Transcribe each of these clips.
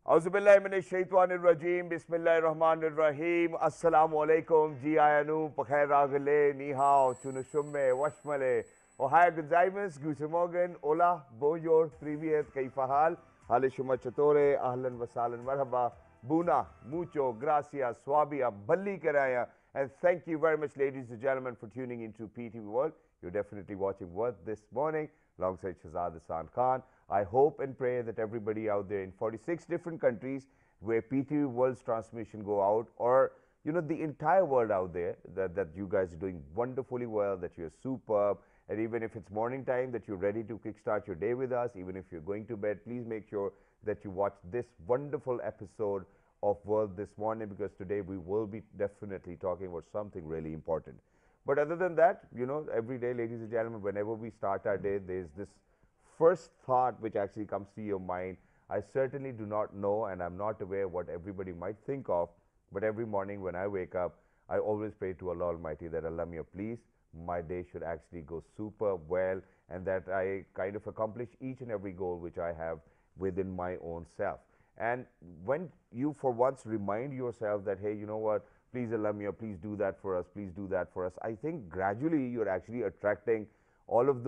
Auzubillahiminash-shaytanir-rajeem, Bismillahir-Rahmanir-Rahim, Assalamu-alaikum, Ji-ayanu, Pakhair-ragale, Ni-hao, Chunushumme, Washmale, Ohio Gozaimas, Guten Morgen, Hola, Bonjour, Privyet, Kaifahal, Halishuma Chatore, Ahlan Wasalan, Marhaba, Buna, Mucho, Gracias, Swabia, Balli Karaya, and thank you very much, ladies and gentlemen, for tuning into PTV World. You're definitely watching World this morning, alongside Azad Khan. I hope and pray that everybody out there in 46 different countries where PTV World's transmission go out, or the entire world out there, that you guys are doing wonderfully well, that you're superb, and even if it's morning time, that you're ready to kickstart your day with us. Even if you're going to bed, please make sure that you watch this wonderful episode of World this morning, because today we will be definitely talking about something really important. But other than that, every day, ladies and gentlemen, whenever we start our day, there's this first thought which actually comes to your mind. I certainly do not know, and I'm not aware what everybody might think of, but every morning when I wake up, I always pray to Allah Almighty that Allah Mia, please, my day should actually go super well, and that I kind of accomplish each and every goal which I have within my own self. And when you for once remind yourself that, hey, you know what, please Allah Mia, please do that for us, please do that for us, I think gradually you're actually attracting all of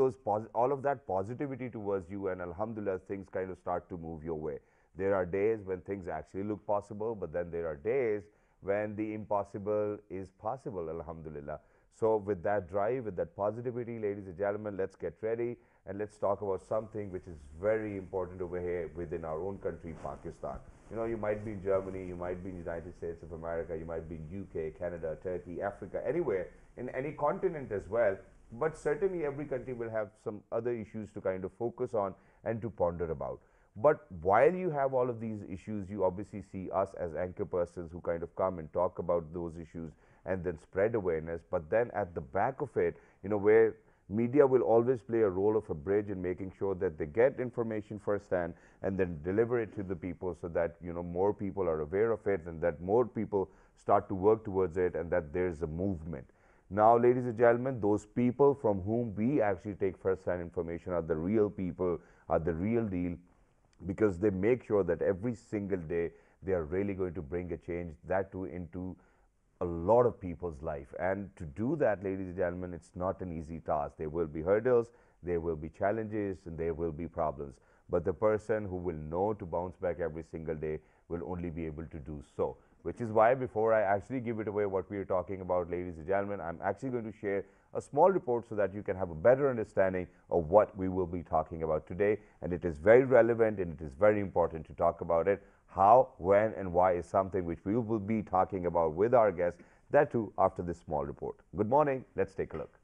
that positivity towards you, and alhamdulillah, things kind of start to move your way. There are days when things actually look possible, but then there are days when the impossible is possible, alhamdulillah. So with that drive, with that positivity, ladies and gentlemen, let's get ready and let's talk about something which is very important over here within our own country, Pakistan. You might be in Germany, you might be in the United States of America, you might be in UK, Canada, Turkey, Africa, anywhere, in any continent as well. But certainly every country will have some other issues to kind of focus on and to ponder about. But while you have all of these issues, you obviously see us as anchor persons who kind of come and talk about those issues and then spread awareness. But then at the back of it, where media will always play a role of a bridge in making sure that they get information firsthand and then deliver it to the people, so that more people are aware of it, and that more people start to work towards it, and that there's a movement. Now, ladies and gentlemen, those people from whom we actually take first-hand information are the real people, are the real deal, because they make sure that every single day they are really going to bring a change, that too into a lot of people's life. And to do that, ladies and gentlemen, it's not an easy task. There will be hurdles, there will be challenges, and there will be problems. But the person who will know to bounce back every single day will only be able to do so. Which is why, before I actually give it away what we are talking about, ladies and gentlemen, I'm actually going to share a small report so that you can have a better understanding of what we will be talking about today. And it is very relevant and it is very important to talk about it. How, when, and why is something which we will be talking about with our guests, that too after this small report. Good morning. Let's take a look.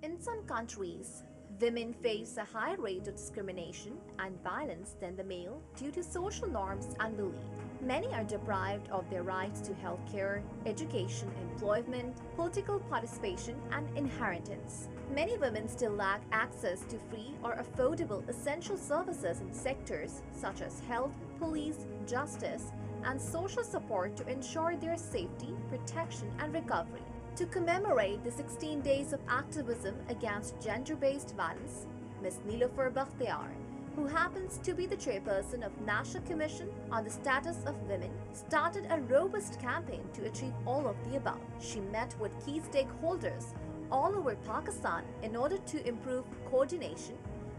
In some countries, women face a higher rate of discrimination and violence than the male due to social norms and belief. Many are deprived of their rights to healthcare, education, employment, political participation, and inheritance. Many women still lack access to free or affordable essential services in sectors such as health, police, justice, and social support to ensure their safety, protection, and recovery. To commemorate the 16 days of activism against gender-based violence, Ms. Nilofer Bakhtiar, who happens to be the chairperson of National Commission on the Status of Women, started a robust campaign to achieve all of the above. She met with key stakeholders all over Pakistan in order to improve coordination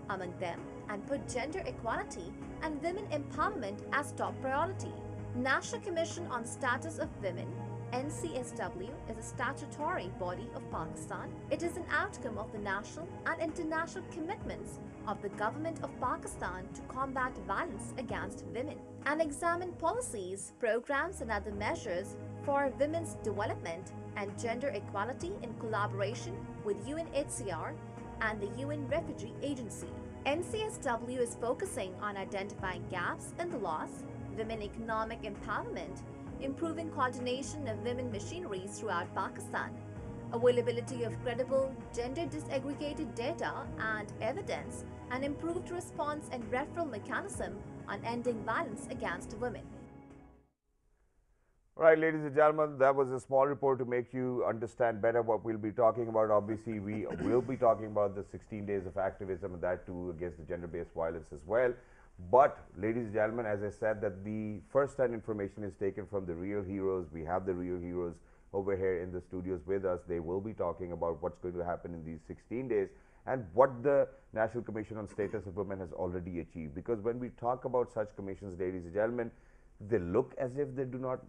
among them and put gender equality and women empowerment as top priority. National Commission on Status of Women NCSW is a statutory body of Pakistan. It is an outcome of the national and international commitments of the government of Pakistan to combat violence against women and examine policies, programs, and other measures for women's development and gender equality in collaboration with UNHCR and the UN Refugee Agency. NCSW is focusing on identifying gaps in the laws, women economic empowerment, improving coordination of women machineries throughout Pakistan, availability of credible, gender-disaggregated data and evidence, and improved response and referral mechanism on ending violence against women. All right, ladies and gentlemen, that was a small report to make you understand better what we'll be talking about. Obviously, we will be talking about the 16 days of activism, and that too against the gender-based violence as well. But, ladies and gentlemen, as I said, that the first-hand information is taken from the real heroes. We have the real heroes over here in the studios with us. They will be talking about what's going to happen in these 16 days and what the National Commission on Status of Women has already achieved. Because when we talk about such commissions, ladies and gentlemen, they look as if they do not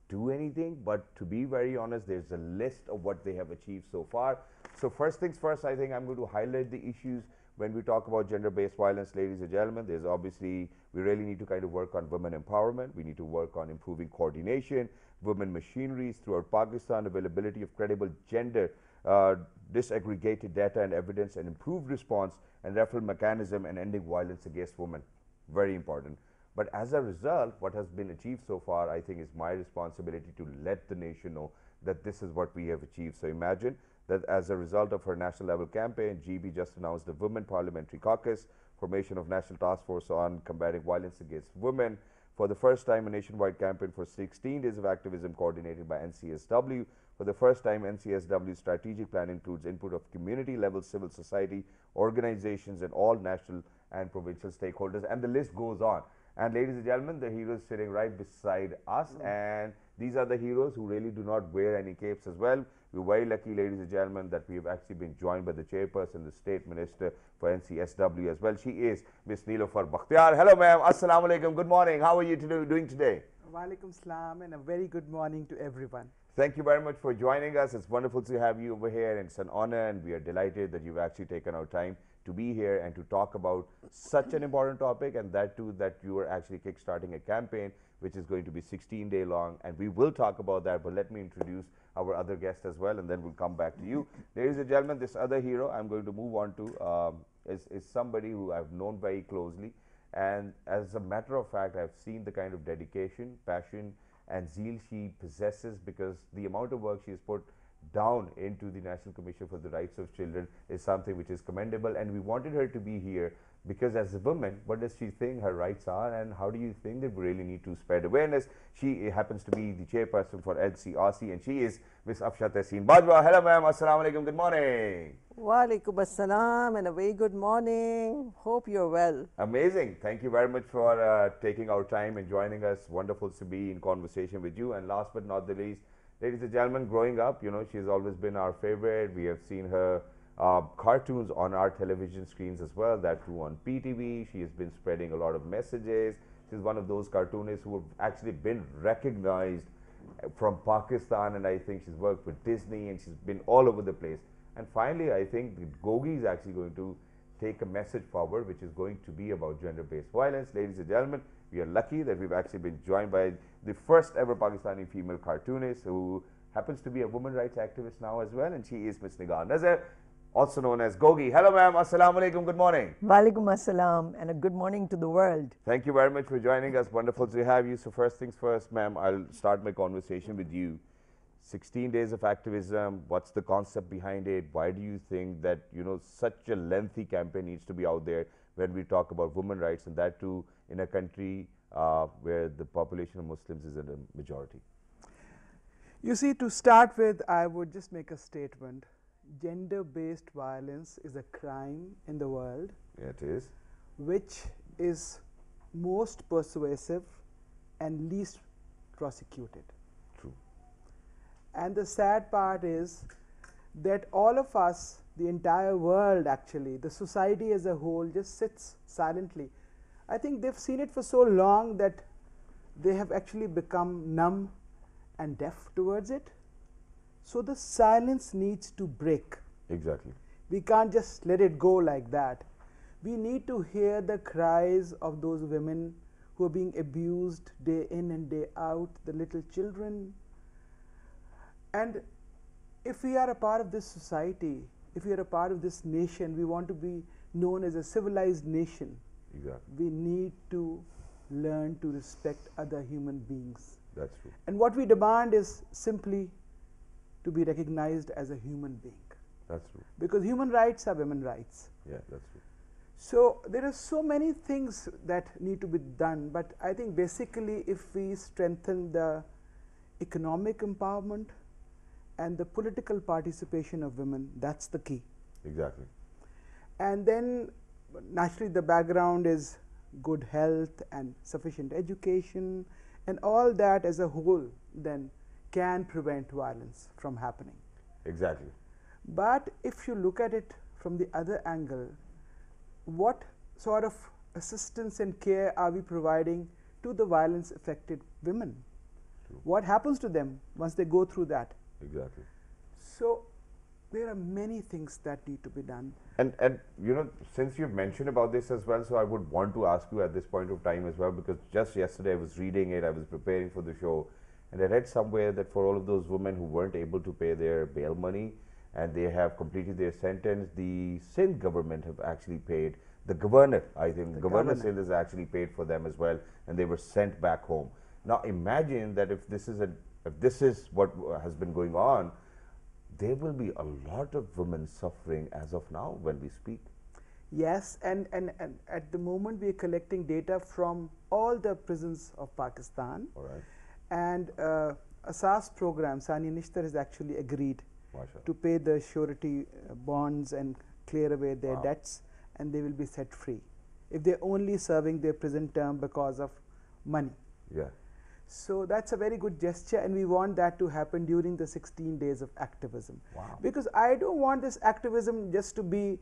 do anything, but to be very honest, there's a list of what they have achieved so far. So first things first, I think I'm going to highlight the issues when we talk about gender-based violence, ladies and gentlemen. There's obviously, we really need to kind of work on women empowerment. We need to work on improving coordination, women machineries throughout Pakistan, availability of credible gender disaggregated data and evidence, and improved response and referral mechanism, and ending violence against women. Very important. But as a result, what has been achieved so far, I think, is my responsibility to let the nation know that this is what we have achieved. So imagine that as a result of her national level campaign, GB just announced the Women Parliamentary Caucus, formation of National Task Force on Combating Violence Against Women. For the first time, a nationwide campaign for 16 days of activism coordinated by NCSW. For the first time, NCSW's strategic plan includes input of community-level civil society organizations and all national and provincial stakeholders, and the list goes on. And ladies and gentlemen, the heroes sitting right beside us, and these are the heroes who really do not wear any capes as well. We're very lucky, ladies and gentlemen, that we have actually been joined by the chairperson, the state minister for NCSW as well. She is Miss Neelofar Bakhtiar. Hello, ma'am. Assalamu alaikum. Good morning. How are you doing today? Walaikum salam, and a very good morning to everyone. Thank you very much for joining us. It's wonderful to have you over here, and it's an honor, and we are delighted that you've actually taken our time to be here and to talk about such an important topic, and that too, that you are actually kickstarting a campaign which is going to be 16-day long, and we will talk about that. But let me introduce our other guest as well, and then we'll come back to you. Ladies and gentlemen, this other hero I'm going to move on to is somebody who I've known very closely, and as a matter of fact, I've seen the kind of dedication, passion, and zeal she possesses, because the amount of work she has put down into the National Commission for the Rights of Children is something which is commendable. And we wanted her to be here because, as a woman, what does she think her rights are, and how do you think that we really need to spread awareness? She happens to be the chairperson for NCRC, and she is Miss Afsha Tehseen Bajwa. Hello, ma'am. Assalamu alaikum. Good morning. Walaikum assalam, and a very good morning. Hope you're well. Amazing. Thank you very much for taking our time and joining us. Wonderful to be in conversation with you. And last but not the least, ladies and gentlemen, growing up, you know, she's always been our favorite. We have seen her cartoons on our television screens as well, that too on PTV. She has been spreading a lot of messages. She's one of those cartoonists who have actually been recognized from Pakistan, and I think she's worked with Disney, and she's been all over the place. And finally, I think Gogi is actually going to take a message forward, which is going to be about gender-based violence. Ladies and gentlemen, we are lucky that we've actually been joined by the first ever Pakistani female cartoonist, who happens to be a women rights activist now as well, and she is Miss Nigar Nazar, also known as Gogi. Hello, ma'am. Assalamu alaikum. Good morning. Walaikum assalam, and a good morning to the world. Thank you very much for joining us. Wonderful to have you. So first things first, ma'am, I'll start my conversation with you. 16 days of activism, what's the concept behind it? Why do you think that, you know, such a lengthy campaign needs to be out there when we talk about women rights, and that too in a country where the population of Muslims is in a majority? You see, to start with, I would just make a statement. Gender-based violence is a crime in the world. Yeah, it is. Which is most persuasive and least prosecuted. True. And the sad part is that all of us, the entire world actually, the society as a whole, just sits silently. I think they've seen it for so long that they have actually become numb and deaf towards it. So the silence needs to break. Exactly. We can't just let it go like that. We need to hear the cries of those women who are being abused day in and day out, the little children. And if we are a part of this society, if we are a part of this nation, we want to be known as a civilized nation. Exactly. We need to learn to respect other human beings. That's true. And what we demand is simply to be recognized as a human being. That's true. Because human rights are women's rights. Yeah, that's true. So there are so many things that need to be done, but I think basically if we strengthen the economic empowerment and the political participation of women, that's the key. Exactly. And then naturally the background is good health and sufficient education, and all that as a whole then can prevent violence from happening. Exactly. But if you look at it from the other angle, what sort of assistance and care are we providing to the violence affected women? True. What happens to them once they go through that? Exactly. So there are many things that need to be done. And you know, since you've mentioned about this as well, so I would want to ask you at this point of time as well, because just yesterday I was reading it, I was preparing for the show, and I read somewhere that for all of those women who weren't able to pay their bail money and they have completed their sentence, the Sindh government have actually paid. The governor, I think, Governor Sindh has actually paid for them as well, and they were sent back home. Now imagine that if this is what has been going on, there will be a lot of women suffering as of now when we speak. Yes, and at the moment we are collecting data from all the prisons of Pakistan. All right. And Asas program, Sania Nishtar has actually agreed Masha. to pay the surety bonds and clear away their Wow. debts, and they will be set free if they're only serving their prison term because of money. Yeah. So that's a very good gesture, and we want that to happen during the 16 days of activism. Wow. Because I don't want this activism just to be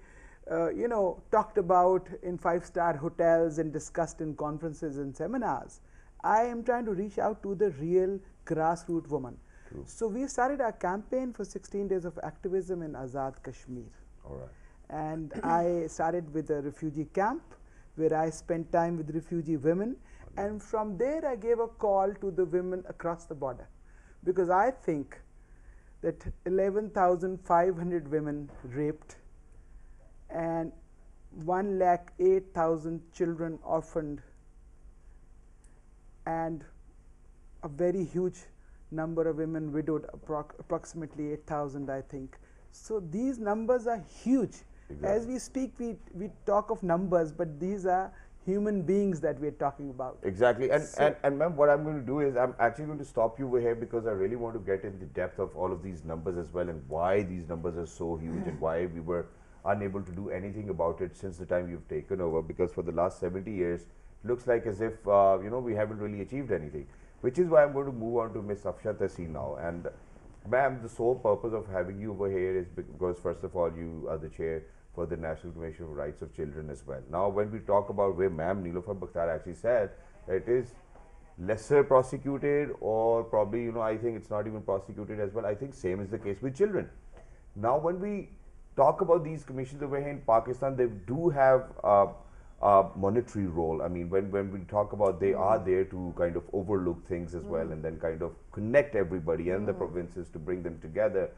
talked about in 5-star hotels and discussed in conferences and seminars. I am trying to reach out to the real grassroots woman. True. So we started our campaign for 16 days of activism in Azad, Kashmir. All right. And I started with a refugee camp where I spent time with refugee women, and from there I gave a call to the women across the border, because I think that 11,500 women raped and 1,08,000 children orphaned, and a very huge number of women widowed, approximately 8,000 I think. So these numbers are huge. Exactly. As we speak, we talk of numbers, but these are human beings that we are talking about. Exactly. And So- and ma'am, what I'm going to do is I'm actually going to stop you over here, because I really want to get in the depth of all of these numbers as well, and why these numbers are so huge and why we were unable to do anything about it since the time you've taken over, because for the last 70 years it looks like as if we haven't really achieved anything, which is why I'm going to move on to Ms. Afsha Tahseen now. And ma'am, the sole purpose of having you over here is because first of all you are the chair for the National Commission for Rights of Children as well. Now when we talk about where ma'am Nilofer Bakhtar actually said it is lesser prosecuted, or probably I think it's not even prosecuted as well, I think same is the case with children. Now when we talk about these commissions over here in Pakistan, they do have a monetary role. I mean, when we talk about, they are there to kind of overlook things as well, and then kind of connect everybody and the provinces to bring them together.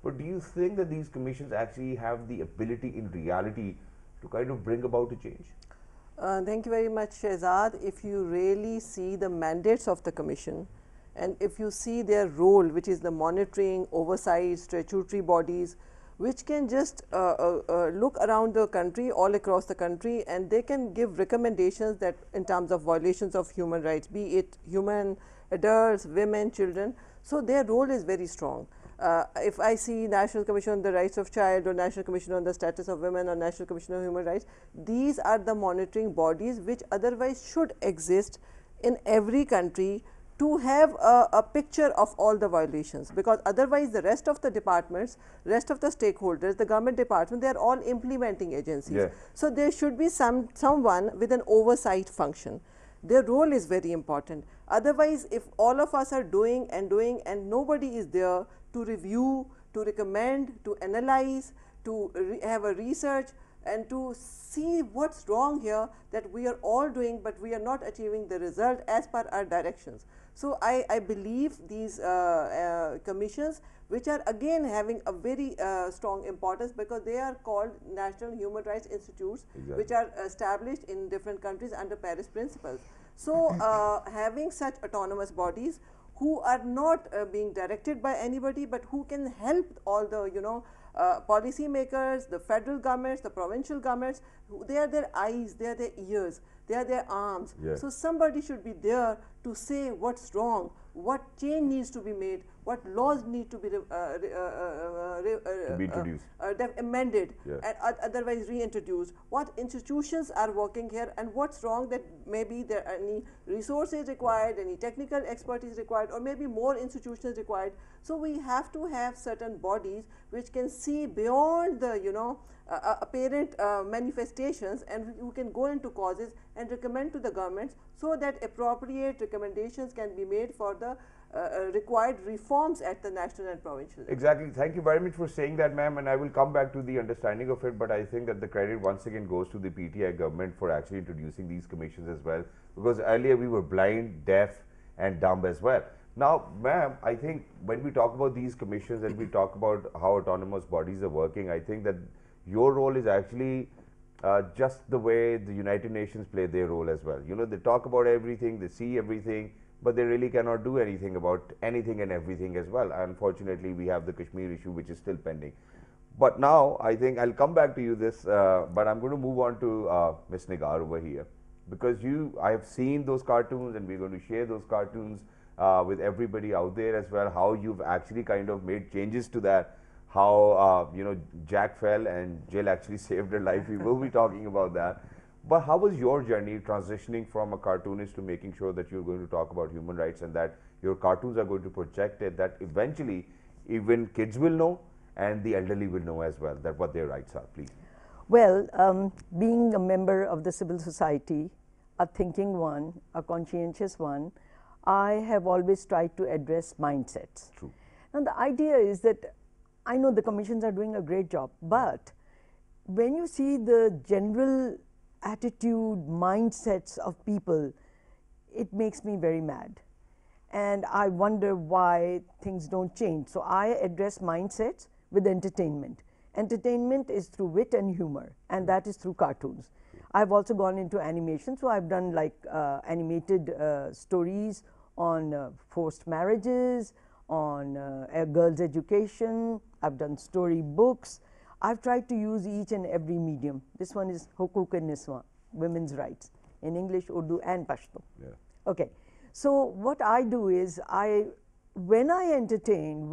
But do you think that these commissions actually have the ability in reality to kind of bring about a change? Thank you very much, Azad. If you really see the mandates of the commission, and if you see their role, which is the monitoring, oversight, statutory bodies, which can just look around the country, all across the country, and they can give recommendations that in terms of violations of human rights, be it human, adults, women, children. So their role is very strong. If I see National Commission on the Rights of Child, or National Commission on the Status of Women, or National Commission on Human Rights, these are the monitoring bodies which otherwise should exist in every country to have a picture of all the violations, because otherwise the rest of the departments, rest of the stakeholders, the government department, they are all implementing agencies. Yeah. So there should be someone with an oversight function. Their role is very important. Otherwise, if all of us are doing and nobody is there to review, to recommend, to analyze, to have a research, and to see what's wrong here, that we are all doing but we are not achieving the result as per our directions. So I believe these commissions, which are again having a very strong importance, because they are called National Human Rights Institutes, Exactly. which are established in different countries under Paris principles. So having such autonomous bodies who are not being directed by anybody, but who can help all the policy makers, the federal governments, the provincial governments, they are their eyes, they are their ears. they are their arms. Yeah. So somebody should be there to say what's wrong, what change needs to be made, what laws need to be introduced. Amended, Yeah. and otherwise reintroduced, what institutions are working here, and what's wrong, that maybe there are any resources required, any technical expertise required, or maybe more institutions required. So we have to have certain bodies which can see beyond the apparent manifestations, and you can go into causes and recommend to the governments, so that appropriate recommendations can be made for the required reforms at the national and provincial level. Exactly. Thank you very much for saying that, ma'am, and I will come back to the understanding of it, but I think that the credit once again goes to the PTI government for actually introducing these commissions as well, because earlier we were blind, deaf and dumb as well. Now, ma'am, I think when we talk about these commissions and we talk about how autonomous bodies are working, I think that your role is actually just the way the United Nations play their role as well. You know, they talk about everything, they see everything, but they really cannot do anything about anything and everything as well. Unfortunately, we have the Kashmir issue, which is still pending. But now, I think I'll come back to you this, but I'm going to move on to Ms. Nigar over here, because I have seen those cartoons, and we're going to share those cartoons with everybody out there as well, how you've actually kind of made changes to that, how Jack fell and Jill actually saved her life. We will be talking about that. But how was your journey transitioning from a cartoonist to making sure that you're going to talk about human rights, and that your cartoons are going to project it, that eventually even kids will know and the elderly will know as well that what their rights are, please? Well, being a member of the civil society, a thinking one, a conscientious one, I have always tried to address mindsets. True. Now, the idea is that I know the commissions are doing a great job, but when you see the general attitude, mindsets of people, it makes me very mad. And I wonder why things don't change. So I address mindsets with entertainment. Entertainment is through wit and humor, and that is through cartoons. I've also gone into animation, so I've done like animated stories on forced marriages, on a girl's education. I've done story books. I've tried to use each and every medium. This one is Hukuk-e-Niswa, women's rights, in English, Urdu and Pashto. Yeah. Okay. So what I do is, when I entertain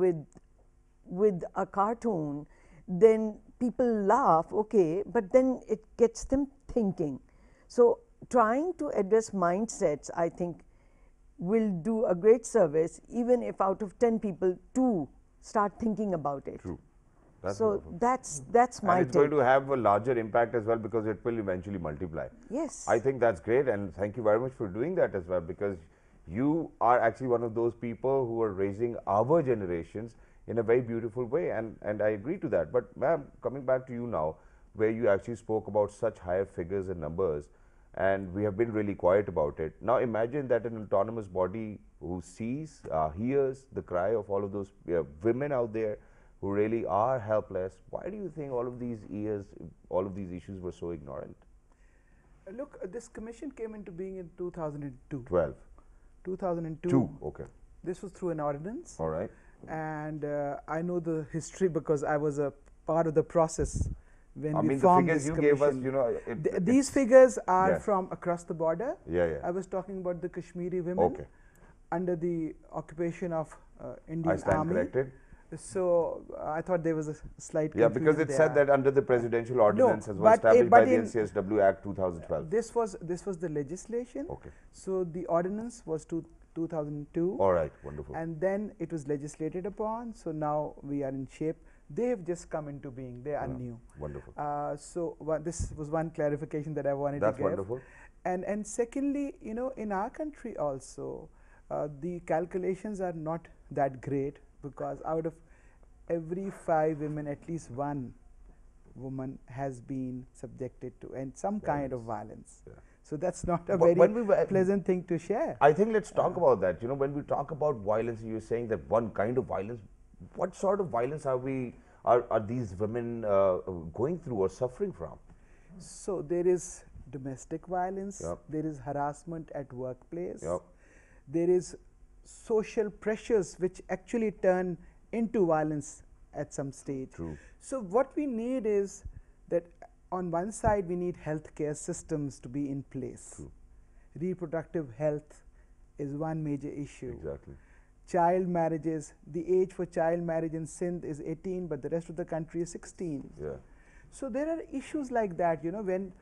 with a cartoon, then people laugh, okay, but then it gets them thinking. So trying to address mindsets, I think, will do a great service, even if out of 10 people, 2 start thinking about it. True. That's so wonderful. that's my and it's take. going to have a larger impact as well, because it will eventually multiply. Yes. I think that's great, and thank you very much for doing that as well, because you are actually one of those people who are raising our generations in a very beautiful way, and I agree to that. But ma'am, coming back to you now, where you actually spoke about such higher figures and numbers, and we have been really quiet about it. Now imagine that an autonomous body who sees, hears the cry of all of those women out there who really are helpless. Why do you think all of these years, all of these issues were so ignorant? Look, this commission came into being in 2002. 12. 2002. 2, okay. This was through an ordinance. All right. And I know the history because I was a part of the process when we I mean, the formed figures this you gave us, commission. you know. These figures are yeah. from across the border. Yeah, yeah. I was talking about the Kashmiri women Okay. under the occupation of Indian I stand Army. corrected. So I thought there was a slight Yeah, because confusion it said there. that under the presidential ordinance as was but established by but the in NCSW Act 2012. This was the legislation. Okay. So the ordinance was 2002. All right, wonderful. And then it was legislated upon. So now we are in shape. They have just come into being. They are new. Wonderful. So this was one clarification that I wanted That's to give. wonderful. And secondly, you know, in our country also, the calculations are not that great, because out of every 5 women, at least 1 woman has been subjected to and some kind of violence. Yeah. So that's not a But when we very were- pleasant thing to share. I think let's talk about that. You know, when we talk about violence, you're saying that one kind of violence. What sort of violence are these women going through or suffering from? So there is domestic violence. Yep. There is harassment at workplace. Yep. There is social pressures which actually turn into violence at some stage. True. So what we need is that on one side we need healthcare systems to be in place. True. Reproductive health is one major issue. Exactly. Child marriages, the age for child marriage in Sindh is 18, but the rest of the country is 16. Yeah. So there are issues like that, when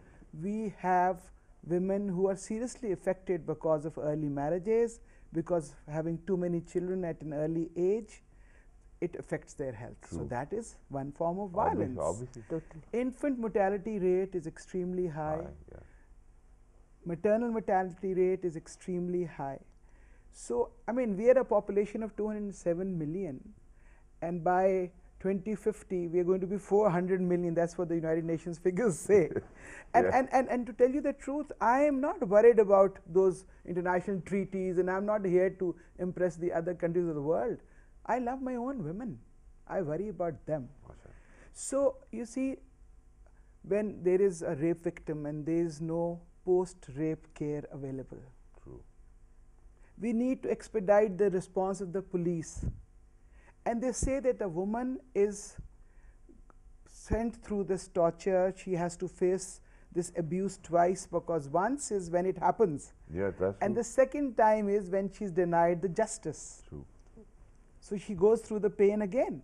we have women who are seriously affected because of early marriages, because having too many children at an early age, it affects their health. So True. that is one form of violence. Obviously. Totally. Infant mortality rate is extremely high. Yeah. Maternal mortality rate is extremely high. So, I mean, we are a population of 207 million, and by 2050 we are going to be 400 million. That's what the United Nations figures say. And to tell you the truth, I am not worried about those international treaties, and I'm not here to impress the other countries of the world. I love my own women. I worry about them. So you see, when there is a rape victim and there is no post-rape care available, True. we need to expedite the response of the police. And they say that a woman is sent through this torture, she has to face this abuse twice, because once is when it happens, Yeah, that's and true. the second time is when she's denied the justice. True. So she goes through the pain again.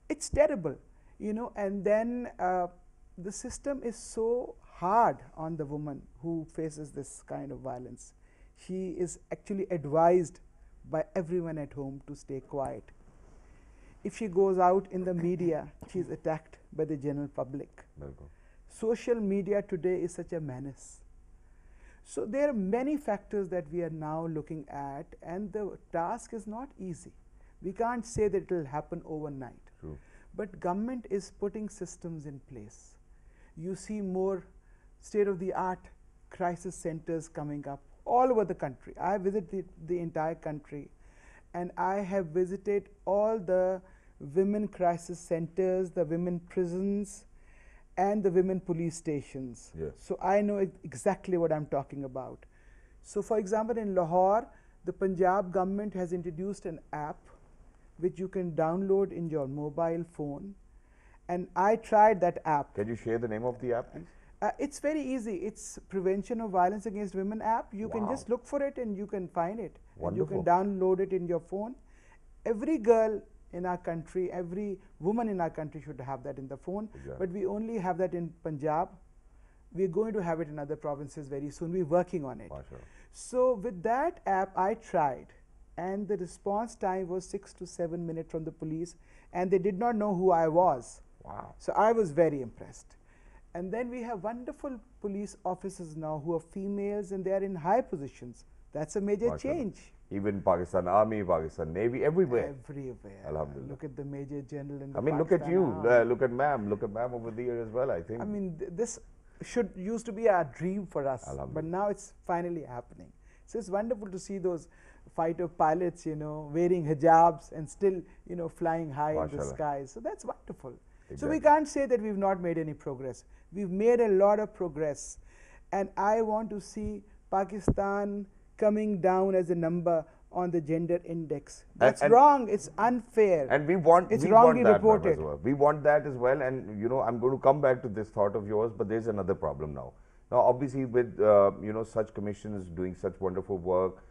It's terrible, and then the system is so hard on the woman who faces this kind of violence. She is actually advised by everyone at home to stay quiet. If she goes out in the media, she is attacked by the general public. Welcome. Social media today is such a menace. So there are many factors that we are now looking at, and the task is not easy. We can't say that it will happen overnight. True. But government is putting systems in place. You see more state-of-the-art crisis centers coming up all over the country. I visited the entire country, and I have visited all the women crisis centers, the women prisons, and the women police stations. Yeah. So I know exactly what I'm talking about. So for example, in Lahore, the Punjab government has introduced an app which you can download in your mobile phone, and I tried that app. Can you share the name of the app, please? It's very easy. It's Prevention of Violence Against Women app. You can Wow. just look for it and you can find it. And Wonderful. you can download it in your phone. Every girl in our country, every woman in our country should have that in the phone. Exactly. But we only have that in Punjab. We're going to have it in other provinces very soon. We're working on it. Mashallah. So with that app, I tried, and the response time was 6 to 7 minutes from the police, and they did not know who I was. Wow. So I was very impressed. And then we have wonderful police officers now who are females, and they are in high positions. That's a major Mashallah. change. Even Pakistan Army, Pakistan Navy, everywhere. Everywhere. Alhamdulillah. Look at the Major General in the I mean, look at Pakistan you. Army. Look at ma'am. Look at ma'am over there as well, I think. I mean, this used to be our dream for us, but Alhamdulillah. now it's finally happening. So it's wonderful to see those fighter pilots, wearing hijabs and still, flying high in the Mashallah. skies. So that's wonderful. So Exactly. we can't say that we've not made any progress. We've made a lot of progress, and I want to see Pakistan coming down as a number on the gender index. That's and wrong. It's unfair. And we want It's we wrongly want that ma'am, reported. as well. We want that as well. And I'm going to come back to this thought of yours, but there's another problem now. Now, obviously, with such commissions doing such wonderful work,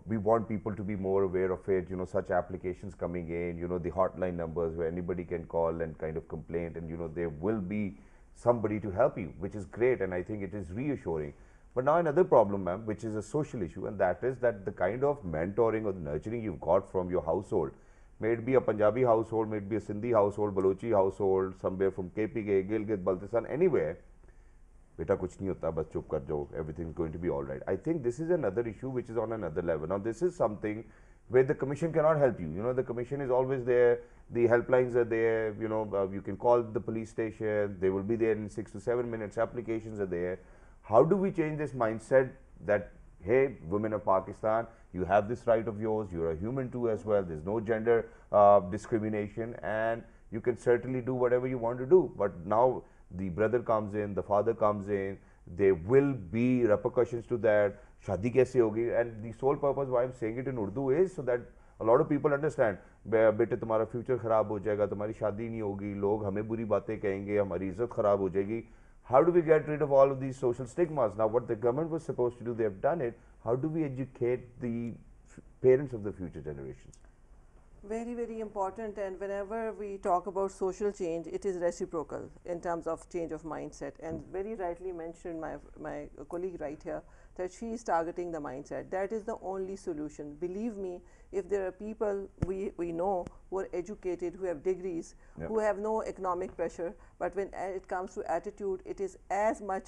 we want people to be more aware of it. Such applications coming in. The hotline numbers where anybody can call and kind of complain, and there will be somebody to help you, which is great, and I think it is reassuring. But now another problem, ma'am, which is a social issue, and that is that the kind of mentoring or nurturing you've got from your household, may it be a Punjabi household, may it be a Sindhi household, Balochi household, somewhere from KPK, Gilgit, Baltistan, anywhere, beta kuch nahi hota, bas chup kar jao, everything's going to be all right. I think this is another issue which is on another level. Now, this is something where the commission cannot help you. The commission is always there, the helplines are there, you can call the police station, they will be there in 6 to 7 minutes, applications are there. How do we change this mindset that, hey, women of Pakistan, you have this right of yours, you're a human too as well, there's no gender discrimination, and you can certainly do whatever you want to do. But now the brother comes in, the father comes in, there will be repercussions to that. Shadi kaise hogi? And the sole purpose why I'm saying it in Urdu is so that a lot of people understand, बेटे तुम्हारा future खराब हो जाएगा, तुम्हारी शादी नहीं होगी, लोग हमें बुरी बातें कहेंगे, हमारी इज्जत खराब हो जाएगी. how do we get rid of all of these social stigmas? Now, what the government was supposed to do, they have done it. How do we educate the parents of the future generations? Very, very important, and whenever we talk about social change, it is reciprocal in terms of change of mindset. And very rightly mentioned my colleague right here that she is targeting the mindset. That is the only solution. Believe me, if there are people we know who are educated, who have degrees, who have no economic pressure, but when it comes to attitude, it is as much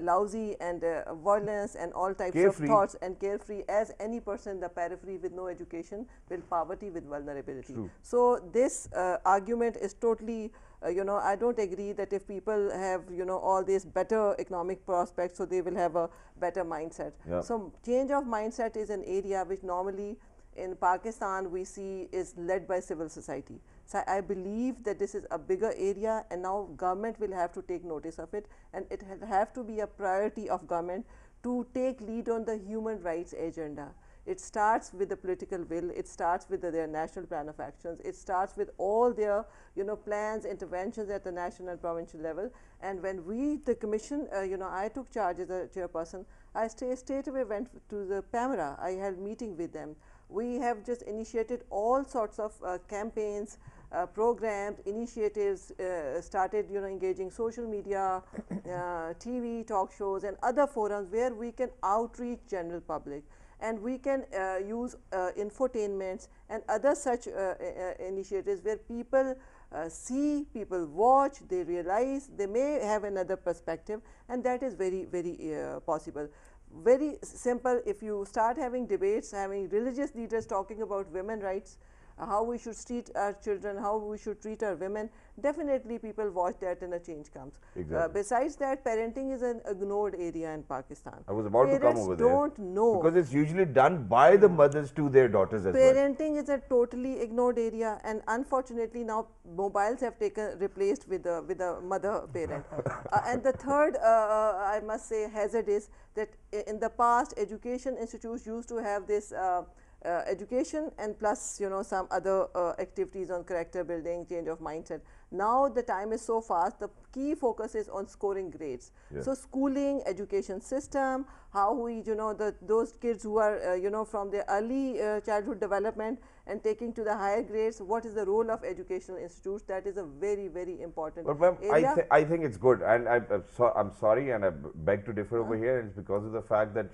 lousy and violence and all types of thoughts and carefree as any person in the periphery with no education, with poverty, with vulnerability. True. So this argument is totally, I don't agree that if people have, all these better economic prospects, so they will have a better mindset. So change of mindset is an area which normally in Pakistan we see is led by civil society. So I believe that this is a bigger area, and now government will have to take notice of it, and it will have to be a priority of government to take lead on the human rights agenda. It starts with the political will, it starts with their national plan of actions, it starts with all their plans, interventions at the national and provincial level. And when we, the commission, I took charge as a chairperson, I straight away went to the PAMRA, I had meeting with them. We have just initiated all sorts of campaigns, programs, initiatives, started engaging social media, TV, talk shows and other forums where we can outreach general public, and we can use infotainments and other such initiatives where people see, people watch, they realize, they may have another perspective, and that is very, very possible. Very simple, if you start having debates, having religious leaders talking about women rights, how we should treat our children, how we should treat our women, definitely people watch that and a change comes. Exactly. Besides that, parenting is an ignored area in Pakistan. I was about to come over there. Parents don't know. Because it's usually done by the mothers to their daughters as well. Parenting is a totally ignored area, and unfortunately now mobiles have replaced with the mother parent. And the third, I must say, hazard is that in the past, education institutes used to have this education and plus some other activities on character building, change of mindset. Now the time is so fast, the key focus is on scoring grades. So schooling, education system, how we those kids who are from their early childhood development and taking to the higher grades, what is the role of educational institutes? That is a very, very important area. I think it's good, and I'm sorry, and I beg to differ over here. It's because of the fact that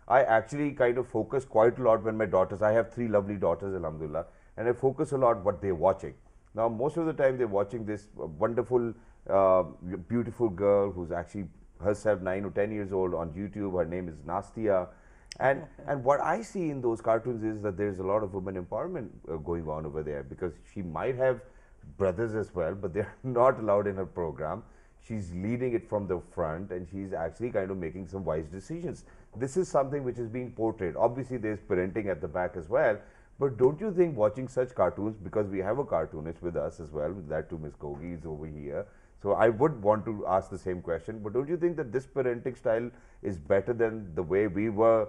I actually kind of focus quite a lot when my daughters, I have 3 lovely daughters, alhamdulillah, and I focus a lot what they're watching. Now, most of the time they're watching this wonderful, beautiful girl who's actually herself 9 or 10 years old on YouTube. Her name is Nastia. And what I see in those cartoons is that there's a lot of women empowerment going on over there, because she might have brothers as well, but they're not allowed in her program. She's leading it from the front, and she's actually kind of making some wise decisions. This is something which is being portrayed. Obviously, there's parenting at the back as well, but don't you think watching such cartoons, because we have a cartoonist with us as well, that too Ms. Kogi is over here, so I would want to ask the same question, but don't you think that this parenting style is better than the way we were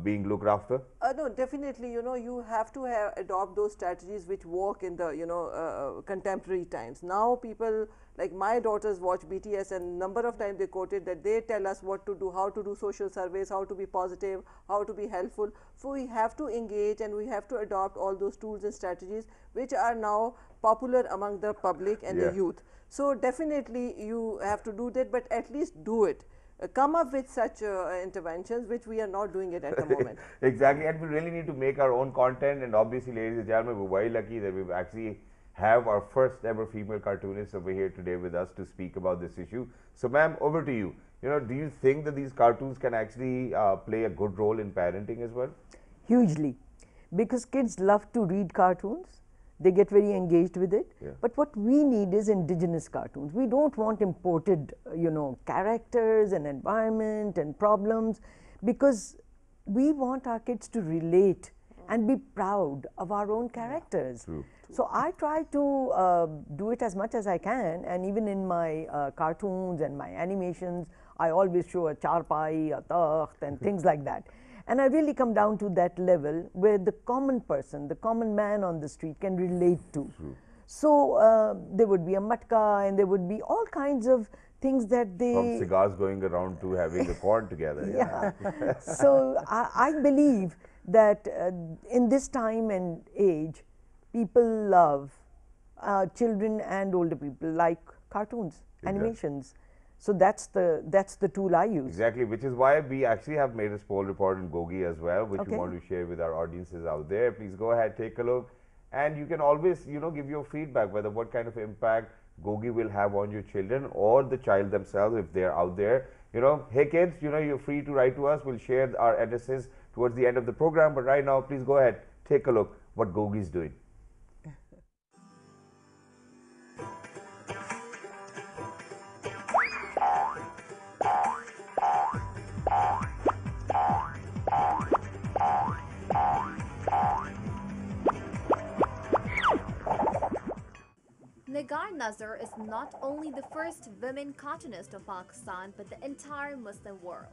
being looked after? No, definitely, you have to adopt those strategies which work in the, contemporary times. Now people, like my daughters watch BTS, and number of times they quoted that they tell us what to do, how to do social surveys, how to be positive, how to be helpful. So we have to engage and we have to adopt all those tools and strategies which are now popular among the public and the youth. So definitely you have to do that, but at least do it. Come up with such interventions, which we are not doing it at the moment. Exactly, and we really need to make our own content, and obviously, ladies and gentlemen, we're very lucky that we've actually have our first ever female cartoonist over here today with us to speak about this issue. So ma'am, over to you. Do you think that these cartoons can actually play a good role in parenting as well? Hugely, because kids love to read cartoons. They get very engaged with it. But what we need is indigenous cartoons. We don't want imported, characters and environment and problems, because we want our kids to relate and be proud of our own characters. So I try to do it as much as I can, and even in my cartoons and my animations, I always show a charpai, a takht and things like that. And I really come down to that level where the common person, the common man on the street can relate to. So there would be a matka, and there would be all kinds of things that they From cigars going around to having a corn together. yeah. So I believe that in this time and age, people love children and older people like cartoons, animations. So that's the tool I use. Exactly, which is why we actually have made a poll report in Gogi as well, which we Okay. want to share with our audiences out there. Please go ahead, take a look, and you can always, give your feedback whether what kind of impact Gogi will have on your children or the child themselves if they're out there. Hey kids, you're free to write to us. We'll share our addresses towards the end of the program. But right now, please go ahead, take a look what Gogi is doing. Nigar Nazar is not only the first women cartoonist of Pakistan but the entire Muslim world.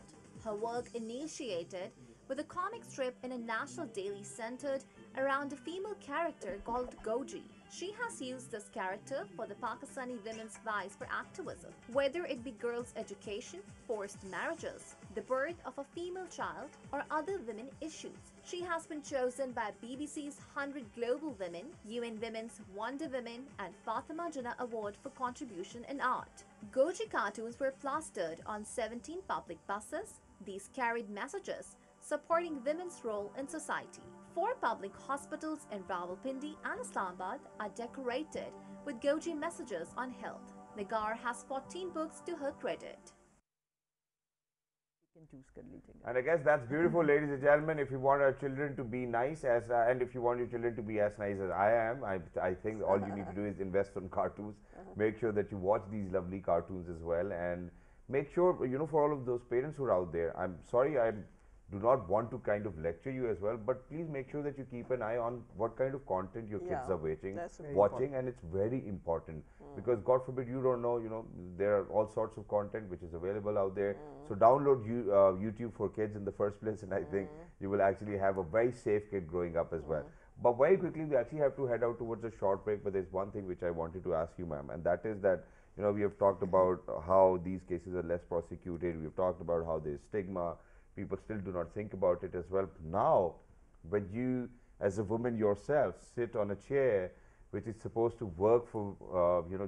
Her work initiated with a comic strip in a national daily centered around a female character called Goji. She has used this character for the Pakistani women's vice for activism, whether it be girls' education, forced marriages, the birth of a female child, or other women issues. She has been chosen by BBC's 100 Global Women, UN Women's Wonder Women, and Fatima Jinnah Award for contribution in art. Goji cartoons were plastered on 17 public buses. These carried messages supporting women's role in society. 4 public hospitals in Rawalpindi and Islamabad are decorated with Goji messages on health. Nigar has 14 books to her credit. And I guess that's beautiful, ladies and gentlemen. If you want our children to be nice, and if you want your children to be as nice as I am, I think all you need to do is invest on cartoons. Make sure that you watch these lovely cartoons as well, and make sure, for all of those parents who are out there, I'm sorry, I do not want to kind of lecture you as well, but please make sure that you keep an eye on what kind of content your kids are watching, and it's very important because God forbid you don't know, there are all sorts of content which is available out there. So download YouTube for kids in the first place, and I think you will actually have a very safe kid growing up as well. But very quickly, we actually have to head out towards a short break, but there's one thing which I wanted to ask you, ma'am, and that is that, we have talked about how these cases are less prosecuted. We've talked about how there's stigma. People still do not think about it as well. Now, when you, as a woman yourself, sit on a chair which is supposed to work for,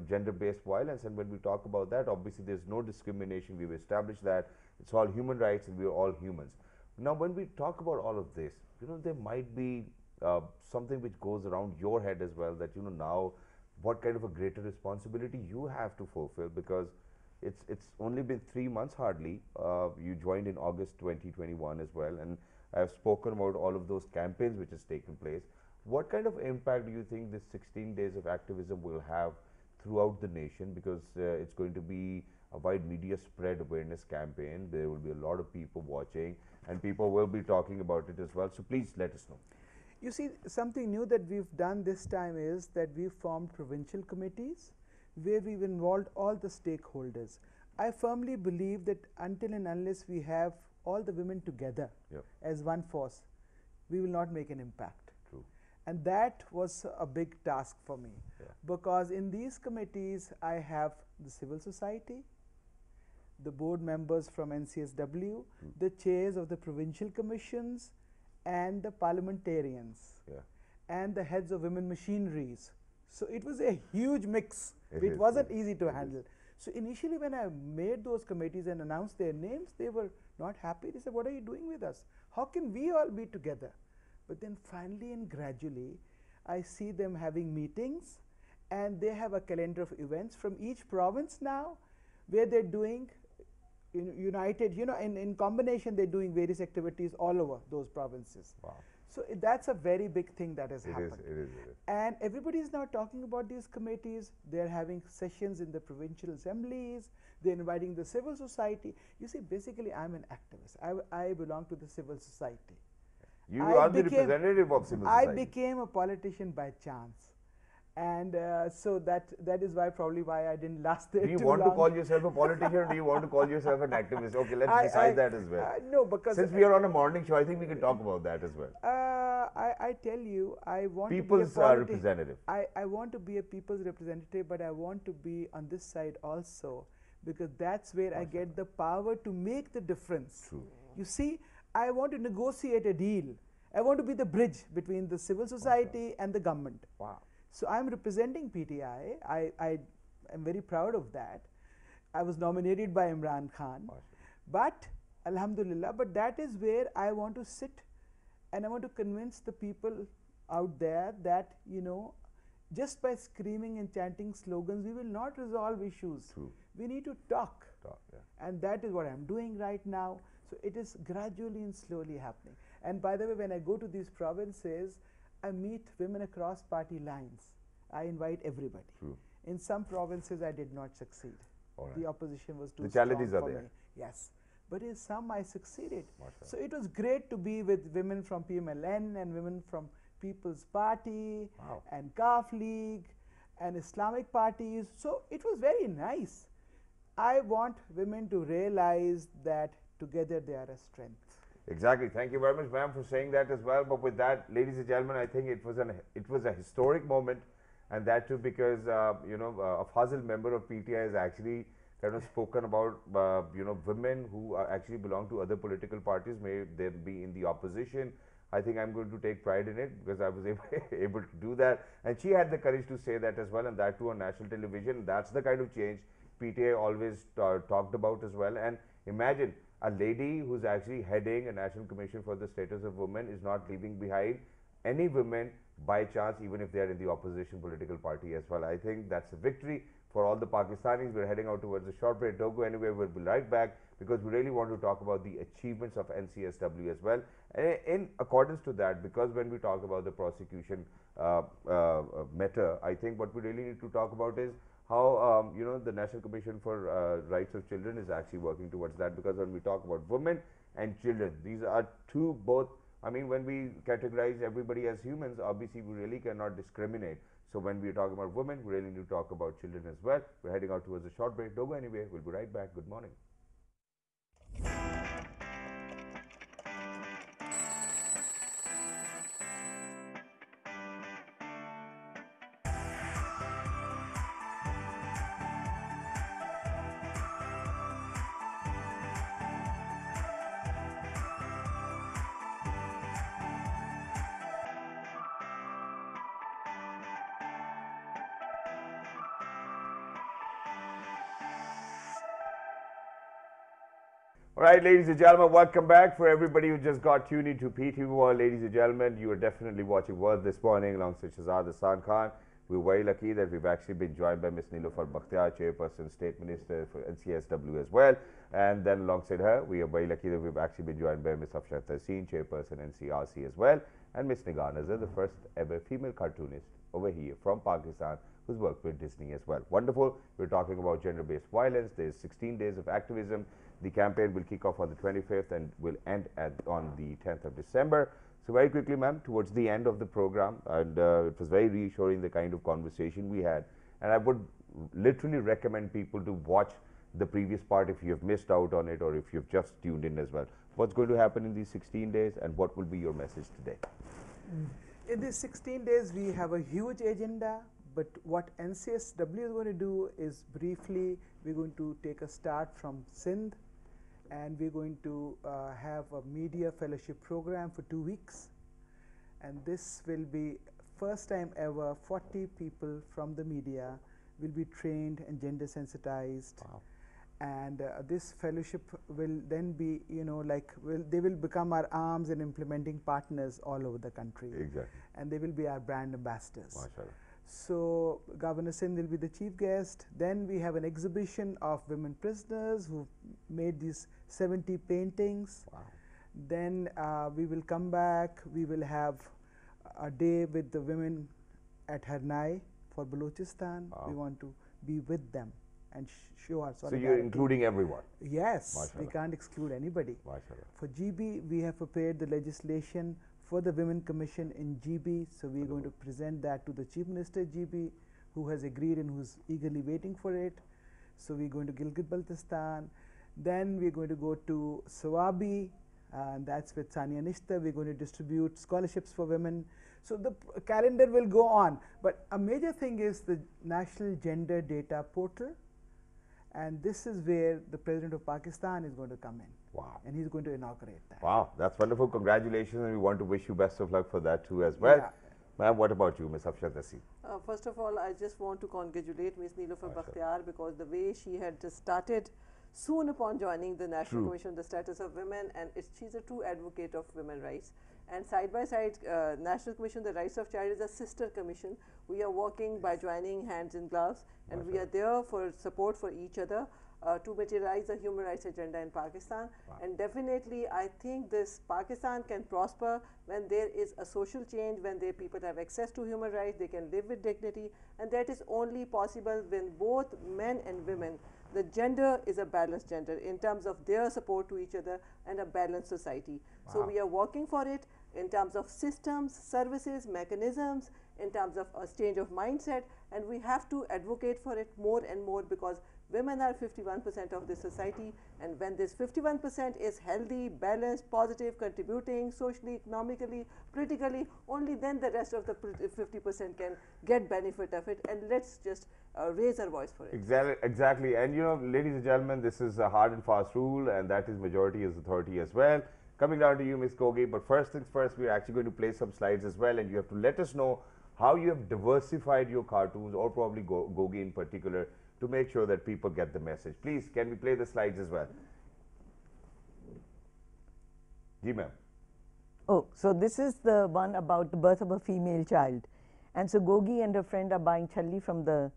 gender-based violence, and when we talk about that, obviously there's no discrimination. We've established that it's all human rights and we're all humans. Now, when we talk about all of this, there might be something which goes around your head as well, that, now what kind of a greater responsibility you have to fulfill, because it's only been 3 months hardly. You joined in August 2021 as well, and I've spoken about all of those campaigns which has taken place. What kind of impact do you think this 16 days of activism will have throughout the nation? Because it's going to be a wide media spread awareness campaign. There will be a lot of people watching, and people will be talking about it as well. So please let us know. You see, something new that we've done this time is that we've formed provincial committees where we've involved all the stakeholders. I firmly believe that until and unless we have all the women together as one force, we will not make an impact. True. And that was a big task for me, because in these committees I have the civil society, the board members from NCSW, the chairs of the provincial commissions, and the parliamentarians, and the heads of women machineries. So it was a huge mix. It wasn't easy to handle. So initially when I made those committees and announced their names, they were not happy. They said, what are you doing with us? How can we all be together? But then finally and gradually, I see them having meetings, and they have a calendar of events from each province now, where they're doing united, in combination they're doing various activities all over those provinces. Wow. So that's a very big thing that has happened. It is. And everybody is now talking about these committees. They're having sessions in the provincial assemblies. They're inviting the civil society. You see, basically I'm an activist. I belong to the civil society. You are the representative of civil society. I became a politician by chance. And so that is probably why I didn't last there too long. Do you want to call yourself a politician, or do you want to call yourself an activist? Okay, let's decide that as well. No, because since we are on a morning show, I think we can talk about that as well. I tell you, I want People's to be a representative. I want to be a people's representative, but I want to be on this side also, because that's where I get the power to make the difference. True. You see, I want to negotiate a deal. I want to be the bridge between the civil society and the government. Wow. So I'm representing PTI. I am very proud of that. I was nominated by Imran Khan. But Alhamdulillah, but that is where I want to sit, and I want to convince the people out there that, you know, just by screaming and chanting slogans, we will not resolve issues. True. We need to talk. Yeah. And that is what I'm doing right now. So it is gradually and slowly happening. And by the way, when I go to these provinces, I meet women across party lines. I invite everybody. True. In some provinces, I did not succeed. The opposition was too strong challenges are for there. me. Yes. But in some, I succeeded. Mashallah. So it was great to be with women from PMLN and women from People's Party and Kaf League and Islamic parties. So it was very nice. I want women to realize that together they are a strength. Exactly. Thank you very much, ma'am, for saying that as well. But with that, ladies and gentlemen, I think it was a historic moment, and that too because you know, a Fazil member of PTI has actually kind of spoken about you know, women who actually belong to other political parties, may they be in the opposition. I think I'm going to take pride in it because I was able to do that, and she had the courage to say that as well, and that too on national television. That's the kind of change PTI always talked about as well. And imagine a lady who's actually heading a National Commission for the Status of Women is not leaving behind any women by chance, even if they are in the opposition political party as well. I think that's a victory for all the Pakistanis. We're heading out towards a short break. Don't go anywhere. We'll be right back because we really want to talk about the achievements of NCSW as well. In accordance to that, because when we talk about the prosecution matter, I think what we really need to talk about is how you know, the National Commission for Rights of Children is actually working towards that, because when we talk about women and children, these are two both, I mean, when we categorize everybody as humans, obviously we really cannot discriminate. So when we talk about women, we really need to talk about children as well. We're heading out towards a short break. Don't go anywhere. We'll be right back. Good morning. All right, ladies and gentlemen, welcome back. For everybody who just got tuned into PTV World, ladies and gentlemen, you are definitely watching World this morning alongside Azad Khan. We're very lucky that we've actually been joined by Ms. Nilofar Bakhtiar, Chairperson, State Minister for NCSW as well. And then alongside her, we are very lucky that we've actually been joined by Ms. Afshat Tahseen, Chairperson, NCRC as well. And Ms. Nigar Nazar, the first ever female cartoonist over here from Pakistan, who's worked with Disney as well. Wonderful. We're talking about gender-based violence. There's 16 days of activism. The campaign will kick off on the 25th and will end on the 10th of December. So very quickly, ma'am, towards the end of the program, and it was very reassuring, the kind of conversation we had. And I would literally recommend people to watch the previous part if you have missed out on it or if you've just tuned in as well. What's going to happen in these 16 days and what will be your message today? In these 16 days, we have a huge agenda. But what NCSW is going to do is, briefly, we're going to take a start from Sindh, and we're going to have a media fellowship program for 2 weeks. And this will be first time ever 40 people from the media will be trained and gender sensitized. Wow. And this fellowship will then be, you know, like, they will become our arms and implementing partners all over the country. Exactly. And they will be our brand ambassadors. Mashallah. So Governor Singh will be the chief guest. Then we have an exhibition of women prisoners who made these 70 paintings. Wow. Then we will come back. We will have a day with the women at Harnai for Balochistan. Wow. We want to be with them and show our So solidarity. you're including everyone? Yes, we Mashallah. can't exclude anybody. Mashallah. For GB, we have prepared the legislation for the Women Commission in GB. So we're going to present that to the Chief Minister GB, who has agreed and who's eagerly waiting for it. So we're going to Gilgit-Baltistan. Then we're going to go to Swabi, and that's with Sania Nishta. We're going to distribute scholarships for women. So the calendar will go on. But a major thing is the National Gender Data Portal, and this is where the President of Pakistan is going to come in. Wow. And he's going to inaugurate that. Wow, that's wonderful. Congratulations, and we want to wish you best of luck for that too as well. Yeah. Ma'am, what about you, Ms. Afshat Nassim? First of all, I just want to congratulate Ms. Nilofer Bakhtiar, because the way she had just started soon upon joining the National Commission on the Status of Women, and she's a true advocate of women's rights. And side by side, National Commission on the Rights of Child is a sister commission. We are working by joining hands in gloves, and we are there for support for each other to materialize the human rights agenda in Pakistan. And definitely, I think this Pakistan can prosper when there is a social change, when people have access to human rights, they can live with dignity, and that is only possible when both men and women, the gender is a balanced gender in terms of their support to each other and a balanced society. So we are working for it in terms of systems, services, mechanisms, in terms of a change of mindset, and we have to advocate for it more and more, because women are 51% of the society, and when this 51% is healthy, balanced, positive, contributing socially, economically, politically, only then the rest of the 50% can get benefit of it, and let's just raise our voice for it. Exactly. And you know, ladies and gentlemen, this is a hard and fast rule, and that is majority is authority as well. Coming down to you, Ms. Gogi, but first things first, we're actually going to play some slides as well, and you have to let us know how you have diversified your cartoons, or probably Gogi in particular, to make sure that people get the message. Please, can we play the slides as well? Ji, ma'am. Oh, so this is the one about the birth of a female child. And so Gogi and her friend are buying challi from the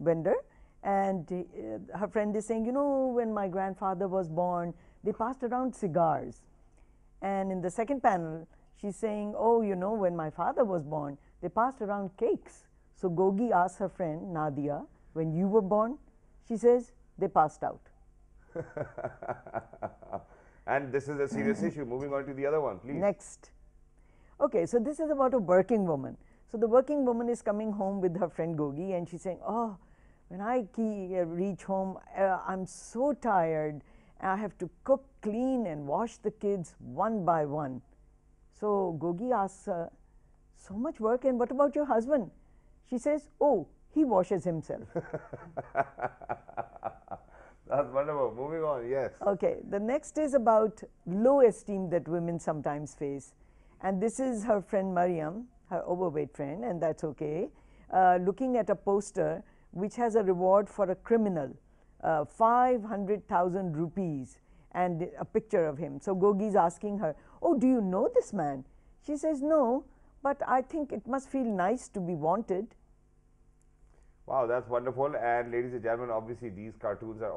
vendor, and her friend is saying, you know, when my grandfather was born, they passed around cigars. And in the second panel, she's saying, oh, you know, when my father was born, they passed around cakes. So Gogi asks her friend, Nadia, when you were born? She says, they passed out. And this is a serious issue. Moving on to the other one, please. Next. Okay, so this is about a working woman. So the working woman is coming home with her friend Gogi, and she's saying, oh, when I reach home, I'm so tired. I have to cook, clean, and wash the kids one by one. So Gogi asks her, so much work, and what about your husband? She says, oh, he washes himself. That's wonderful. Moving on, yes. Okay, the next is about low esteem that women sometimes face. And this is her friend Mariam, her overweight friend, and that's okay, looking at a poster which has a reward for a criminal, 500,000 rupees, and a picture of him. So Gogi is asking her, oh, do you know this man? She says, no, but I think it must feel nice to be wanted. Wow, that's wonderful. And ladies and gentlemen, obviously these cartoons are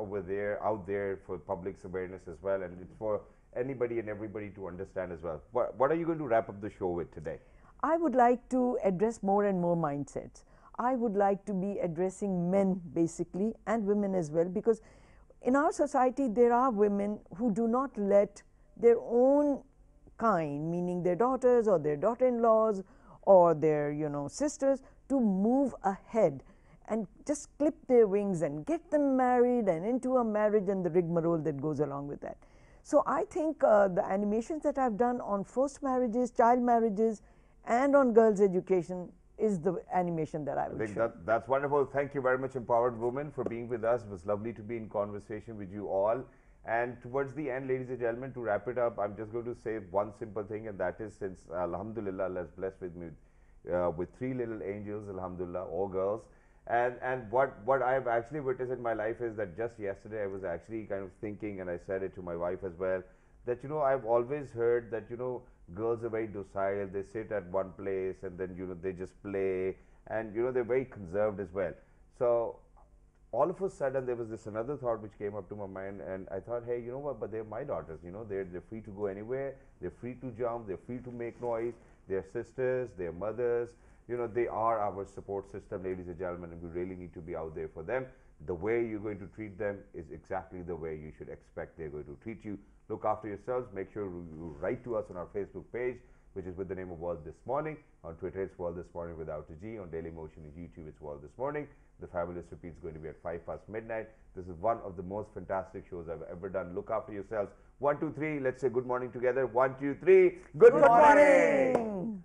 out there for public's awareness as well, and it's for anybody and everybody to understand as well. What are you going to wrap up the show with today? I would like to address more and more mindsets. I would like to be addressing men basically, and women as well, because in our society there are women who do not let their own kind, meaning their daughters or their daughter-in-laws or their, you know, sisters, to move ahead and just clip their wings and get them married and into a marriage and the rigmarole that goes along with that. So I think the animations that I've done on forced marriages, child marriages, and on girls' education is the animation that I would show. That's wonderful. Thank you very much, Empowered Women, for being with us. It was lovely to be in conversation with you all. And towards the end, ladies and gentlemen, to wrap it up, I'm just going to say one simple thing, and that is, since Alhamdulillah, Allah is blessed with me with 3 little angels, Alhamdulillah, all girls. And what I've actually witnessed in my life is that just yesterday I was actually kind of thinking, and I said it to my wife as well, that, you know, I've always heard that, you know, girls are very docile, they sit at one place and then, you know, they just play, and, you know, they're very conserved as well. So all of a sudden there was this another thought which came up to my mind, and I thought, hey, you know what, but they're my daughters, you know, they're free to go anywhere, they're free to jump, they're free to make noise, they're sisters, they're mothers, you know, they are our support system, ladies and gentlemen, and we really need to be out there for them. The way you're going to treat them is exactly the way you should expect they're going to treat you. Look after yourselves. Make sure you write to us on our Facebook page, which is with the name of World This Morning. On Twitter, it's World This Morning without a G. On Daily Motion and YouTube, it's World This Morning. The Fabulous Repeat is going to be at 5 past midnight. This is one of the most fantastic shows I've ever done. Look after yourselves. 1, 2, 3. Let's say good morning together. 1, 2, 3. Good Good morning. morning.